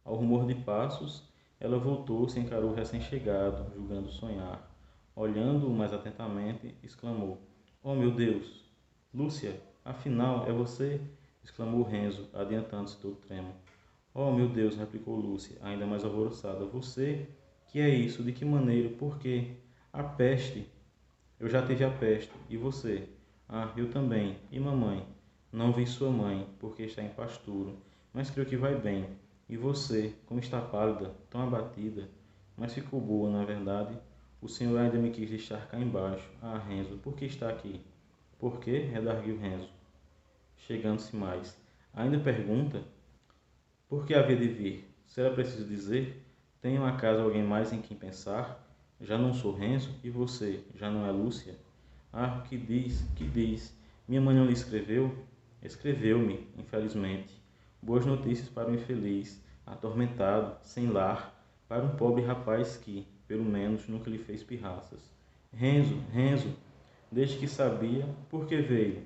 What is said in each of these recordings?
Ao rumor de passos, ela voltou-se e encarou o recém-chegado, julgando sonhar. Olhando-o mais atentamente, exclamou: "Oh, meu Deus! Lúcia, afinal, é você?" exclamou Renzo, adiantando-se todo trêmulo. "Oh, meu Deus!" replicou Lúcia, ainda mais alvoroçada. "Você? Que é isso? De que maneira? Por quê?" "A peste." "Eu já tive a peste. E você?" "Ah, eu também. E mamãe?" "Não vi sua mãe, porque está em pasturo. Mas creio que vai bem. E você, como está pálida, tão abatida? Mas ficou boa, na verdade. O senhor ainda me quis deixar cá embaixo. Ah, Renzo, por que está aqui?" "Por quê?" redarguiu Renzo, chegando-se mais. "Ainda pergunta? Por que havia de vir? Será preciso dizer? Tenho acaso alguém mais em quem pensar? Já não sou Renzo? E você? Já não é Lúcia?" "Ah, que diz? Que diz? Minha mãe não lhe escreveu?" "Escreveu-me, infelizmente. Boas notícias para o infeliz, atormentado, sem lar, para um pobre rapaz que, pelo menos, nunca lhe fez pirraças." "Renzo, Renzo, desde que sabia, por que veio?"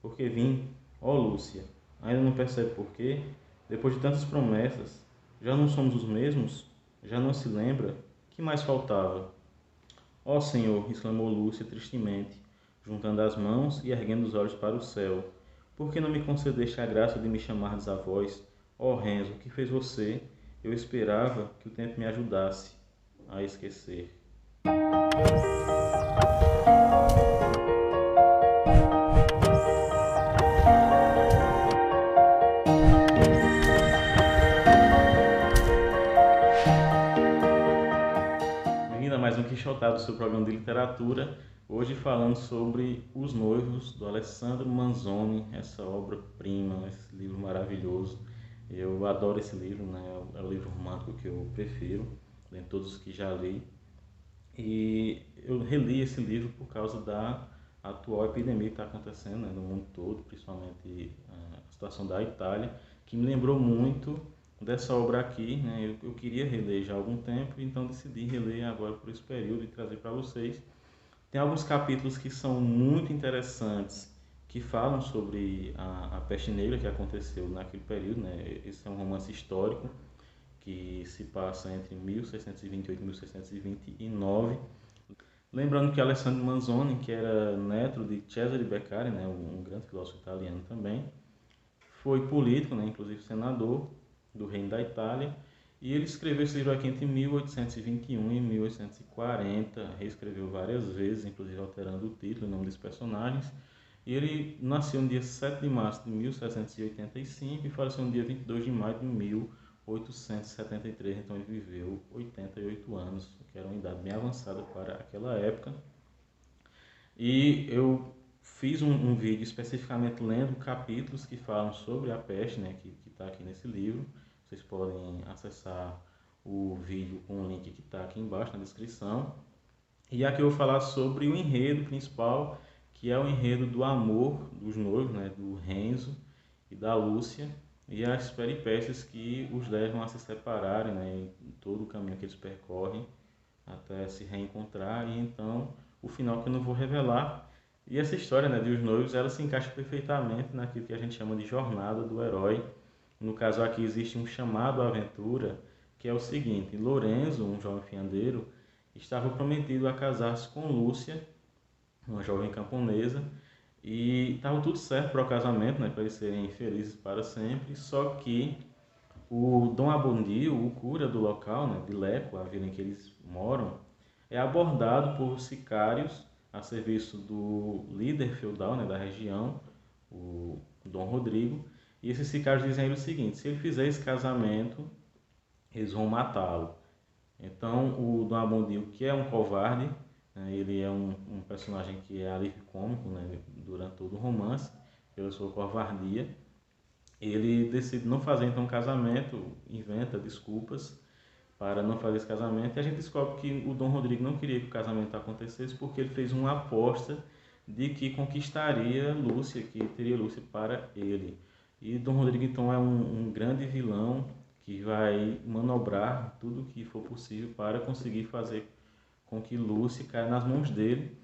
"Porque vim. Ó Lúcia, ainda não percebe por quê? Depois de tantas promessas, já não somos os mesmos? Já não se lembra? Que mais faltava?" "Ó Senhor!" exclamou Lúcia tristemente, juntando as mãos e erguendo os olhos para o céu. "Por que não me concedeste a graça de me chamardes avós? Ó Renzo, o que fez você? Eu esperava que o tempo me ajudasse a esquecer." Bem-vindo a mais um Quixotado, seu programa de literatura. Hoje falando sobre Os Noivos, do Alessandro Manzoni, essa obra-prima, esse livro maravilhoso. Eu adoro esse livro, né? É o livro romântico que eu prefiro, dentre todos os que já li. E eu reli esse livro por causa da atual epidemia que está acontecendo, né, no mundo todo, principalmente a situação da Itália, que me lembrou muito dessa obra aqui, né? Eu queria reler já há algum tempo, então decidi reler agora por esse período e trazer para vocês. Tem alguns capítulos que são muito interessantes, que falam sobre a peste negra que aconteceu naquele período, né? Esse é um romance histórico que se passa entre 1628 e 1629. Lembrando que Alessandro Manzoni, que era neto de Cesare Beccari, né, um grande filósofo italiano também, foi político, né, inclusive senador do Reino da Itália, e ele escreveu esse livro aqui entre 1821 e 1840, reescreveu várias vezes, inclusive alterando o título e o nome dos personagens. E ele nasceu no dia 7 de março de 1785 e faleceu no dia 22 de maio de 1873, então ele viveu 88 anos, que era uma idade bem avançada para aquela época. E eu fiz um vídeo especificamente lendo capítulos que falam sobre a peste, né, que está aqui nesse livro. Vocês podem acessar o vídeo com o link que está aqui embaixo na descrição. E aqui eu vou falar sobre o enredo principal, que é o enredo do amor dos noivos, né, do Renzo e da Lúcia, e as peripécias que os levam a se separarem, né, em todo o caminho que eles percorrem até se reencontrar, e então o final que eu não vou revelar. E essa história, né, de Os Noivos, ela se encaixa perfeitamente naquilo que a gente chama de jornada do herói. No caso aqui existe um chamado à aventura, que é o seguinte: Lorenzo, um jovem fiandeiro, estava prometido a casar-se com Lúcia, uma jovem camponesa, e estava tudo certo para o casamento, né, para eles serem felizes para sempre, só que o Dom Abondio, o cura do local, né, de Leco, a vila em que eles moram, é abordado por sicários a serviço do líder feudal, né, da região, o Dom Rodrigo, e esses sicários dizem a ele o seguinte: se ele fizer esse casamento, eles vão matá-lo. Então, o Dom Abondio, que é um covarde, né, ele é um personagem que é alívio cômico, né, durante todo o romance, pela sua covardia. Ele decide não fazer então um casamento, inventa desculpas para não fazer esse casamento, e a gente descobre que o Dom Rodrigo não queria que o casamento acontecesse porque ele fez uma aposta de que conquistaria Lúcia, que teria Lúcia para ele. E Dom Rodrigo então é um grande vilão que vai manobrar tudo o que for possível para conseguir fazer com que Lúcia caia nas mãos dele.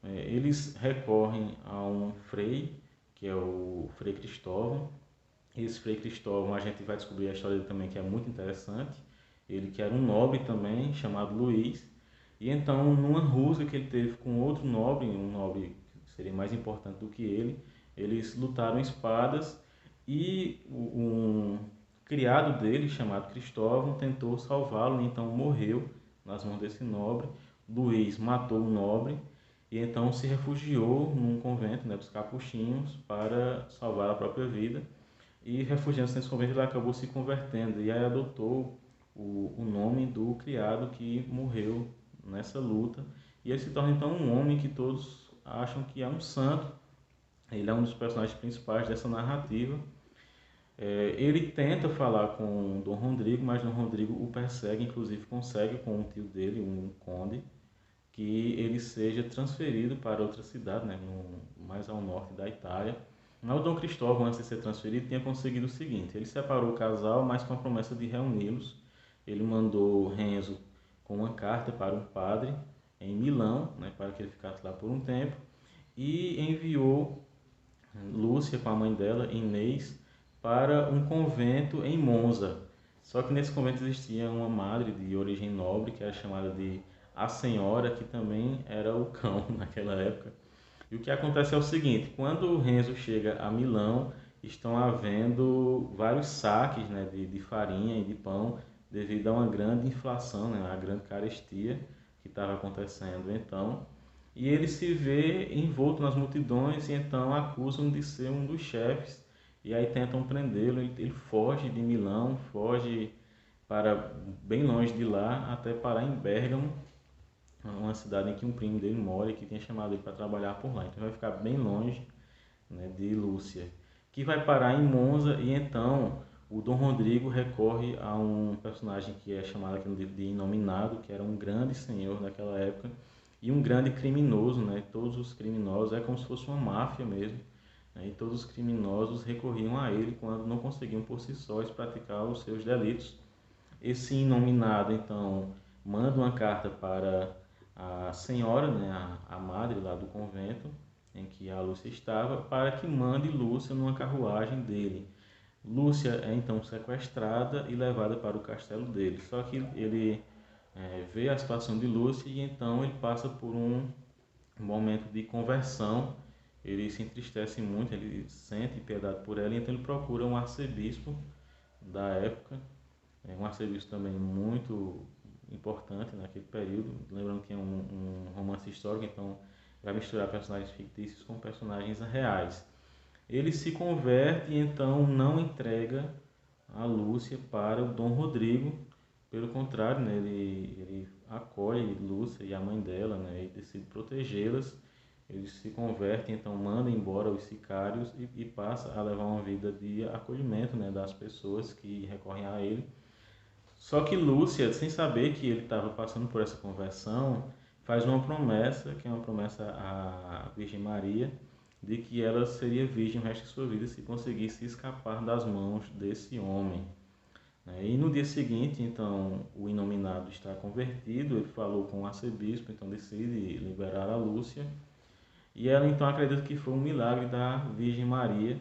Eles recorrem a um frei, que é o Frei Cristóvão, Esse Frei Cristóvão, a gente vai descobrir a história dele também, que é muito interessante. Ele que era um nobre também, chamado Luís. E então, numa rusga que ele teve com outro nobre, um nobre que seria mais importante do que ele, eles lutaram espadas e um criado dele, chamado Cristóvão, tentou salvá-lo e então morreu nas mãos desse nobre. Luís matou o nobre e então se refugiou num convento, né, dos capuchinhos para salvar a própria vida. E refugiando-se nesse convento, ele acabou se convertendo e aí adotou o nome do criado que morreu nessa luta. E ele se torna então um homem que todos acham que é um santo. Ele é um dos personagens principais dessa narrativa. Ele tenta falar com Dom Rodrigo, mas Dom Rodrigo o persegue, inclusive consegue com um tio dele, um conde, que ele seja transferido para outra cidade, né, mais ao norte da Itália. Mas o Dom Cristóvão, antes de ser transferido, tinha conseguido o seguinte: ele separou o casal, mas com a promessa de reuni-los. Ele mandou Renzo com uma carta para um padre em Milão, né, para que ele ficasse lá por um tempo, e enviou Lúcia com a mãe dela, Inês, para um convento em Monza. Só que nesse convento existia uma madre de origem nobre, que era chamada de A Senhora, que também era o cão naquela época. E o que acontece é o seguinte: quando o Renzo chega a Milão, estão havendo vários saques, né, de farinha e de pão, devido a uma grande inflação, né, a grande carestia que estava acontecendo. Então, e ele se vê envolto nas multidões e então acusam de ser um dos chefes e aí tentam prendê-lo. Ele foge de Milão, foge para bem longe de lá, até parar em Bérgamo, uma cidade em que um primo dele mora e que tinha chamado ele para trabalhar por lá. Então vai ficar bem longe, né, de Lúcia, que vai parar em Monza. E então o Dom Rodrigo recorre a um personagem que é chamado aqui no livro de Inominado, que era um grande senhor daquela época e um grande criminoso, né? Todos os criminosos, é como se fosse uma máfia mesmo, né? E todos os criminosos recorriam a ele quando não conseguiam por si sós praticar os seus delitos. Esse Inominado então manda uma carta para a senhora, né, a madre lá do convento em que a Lúcia estava, para que mande Lúcia numa carruagem dele. Lúcia é então sequestrada e levada para o castelo dele. Só que ele vê a situação de Lúcia e então ele passa por um momento de conversão. Ele se entristece muito, ele sente piedade por ela e então ele procura um arcebispo da época, um arcebispo também muito importante naquele período. Lembrando que é um romance histórico, então vai misturar personagens fictícios com personagens reais. Ele se converte e então não entrega a Lúcia para o Dom Rodrigo. Pelo contrário, né, ele acolhe Lúcia e a mãe dela, né, e decide protegê-las. Ele se converte, então manda embora os sicários e passa a levar uma vida de acolhimento, né, das pessoas que recorrem a ele. Só que Lúcia, sem saber que ele estava passando por essa conversão, faz uma promessa, que é uma promessa à Virgem Maria, de que ela seria virgem o resto de sua vida se conseguisse escapar das mãos desse homem. E no dia seguinte, então, o Inominado está convertido, ele falou com o arcebispo, então decide liberar a Lúcia. E ela então acredita que foi um milagre da Virgem Maria.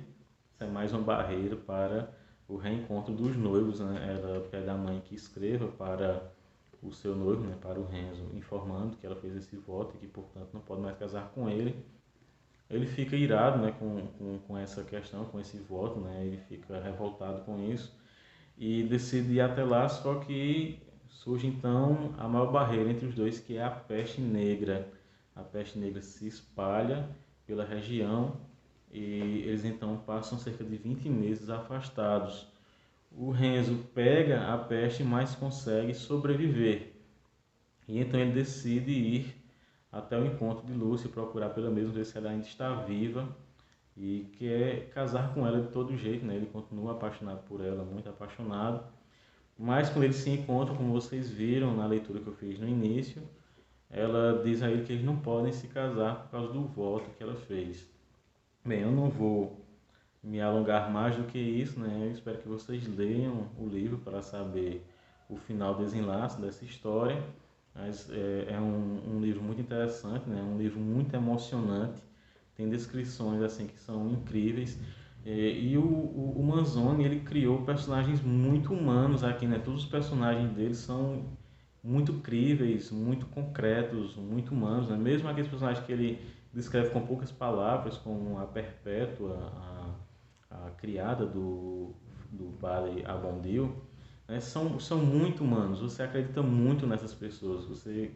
Isso é mais uma barreira para o reencontro dos noivos, né? Ela pede à mãe que escreva para o seu noivo, né, para o Renzo, informando que ela fez esse voto e que, portanto, não pode mais casar com ele. Ele fica irado, né, com essa questão, com esse voto, né? Ele fica revoltado com isso e decide ir até lá, só que surge então a maior barreira entre os dois, que é a peste negra. A peste negra se espalha pela região e eles então passam cerca de 20 meses afastados. O Renzo pega a peste, mas consegue sobreviver. E então ele decide ir até o encontro de Lúcia e procurar pelo menos ver se ela ainda está viva e quer casar com ela de todo jeito, né? Ele continua apaixonado por ela, muito apaixonado. Mas quando eles se encontram, como vocês viram na leitura que eu fiz no início, ela diz a ele que eles não podem se casar por causa do voto que ela fez. Bem, eu não vou me alongar mais do que isso, né? Eu espero que vocês leiam o livro para saber o final desenlace dessa história. Mas é um livro muito interessante, né? Um livro muito emocionante. Tem descrições assim que são incríveis. E o Manzoni, ele criou personagens muito humanos aqui, né? Todos os personagens dele são muito críveis, muito concretos, muito humanos, né? Mesmo aqueles personagens que ele descreve com poucas palavras, como a Perpétua, a criada do padre Abondil, né? São muito humanos. Você acredita muito nessas pessoas, você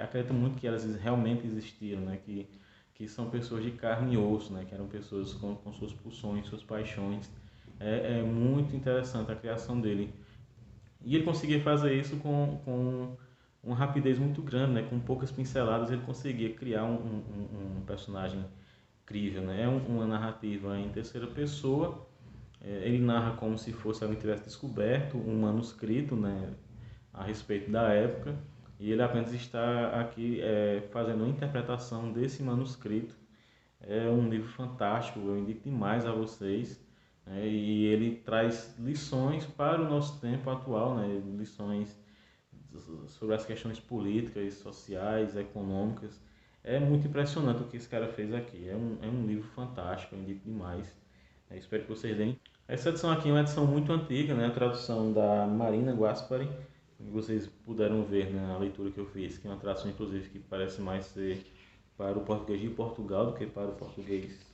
acredita muito que elas realmente existiram, né? Que são pessoas de carne e osso, né? Que eram pessoas com suas pulsões, suas paixões. É muito interessante a criação dele. E ele conseguia fazer isso com uma rapidez muito grande, né? Com poucas pinceladas ele conseguia criar um personagem crível, né? É uma narrativa em terceira pessoa. Ele narra como se fosse alguém tivesse descoberto um manuscrito, né? A respeito da época, e ele apenas está aqui fazendo uma interpretação desse manuscrito. É um livro fantástico, eu indico demais a vocês, né? E ele traz lições para o nosso tempo atual, né? Lições sobre as questões políticas, sociais, econômicas. É muito impressionante o que esse cara fez aqui. É um livro fantástico, eu indico demais. Espero que vocês deem. Essa edição aqui é uma edição muito antiga, né? A tradução da Marina Guaspari. Vocês puderam ver, né, a leitura que eu fiz, que é uma tradução, inclusive, que parece mais ser para o português de Portugal do que para o português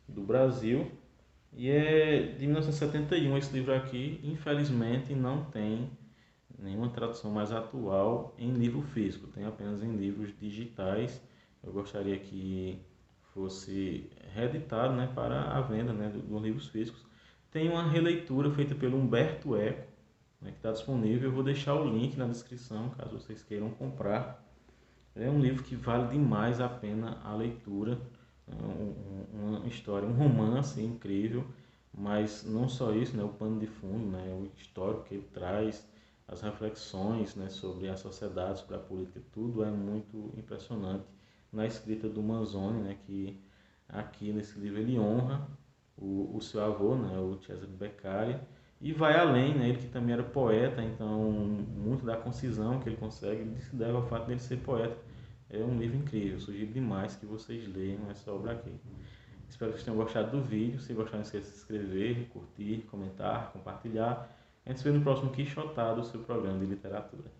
do Brasil. E é de 1971 esse livro aqui. Infelizmente não tem nenhuma tradução mais atual em livro físico, tem apenas em livros digitais. Eu gostaria que fosse reeditado, né, para a venda, né, dos livros físicos. Tem uma releitura feita pelo Humberto Eco, né, que está disponível. Eu vou deixar o link na descrição caso vocês queiram comprar. É um livro que vale demais a pena a leitura. É uma história, um romance incrível, mas não só isso, né, o pano de fundo, né, o histórico que ele traz, as reflexões, né, sobre a sociedade, sobre a política, tudo é muito impressionante na escrita do Manzoni, né, que aqui nesse livro ele honra o seu avô, né, o Cesare Beccaria, e vai além, né, ele que também era poeta, então muito da concisão que ele consegue se deve ao fato dele ser poeta. É um livro incrível, sugiro demais que vocês leiam essa obra aqui. Espero que vocês tenham gostado do vídeo. Se gostaram, não esqueça de se inscrever, curtir, comentar, compartilhar. A gente se vê no próximo Quixotado, o seu programa de literatura.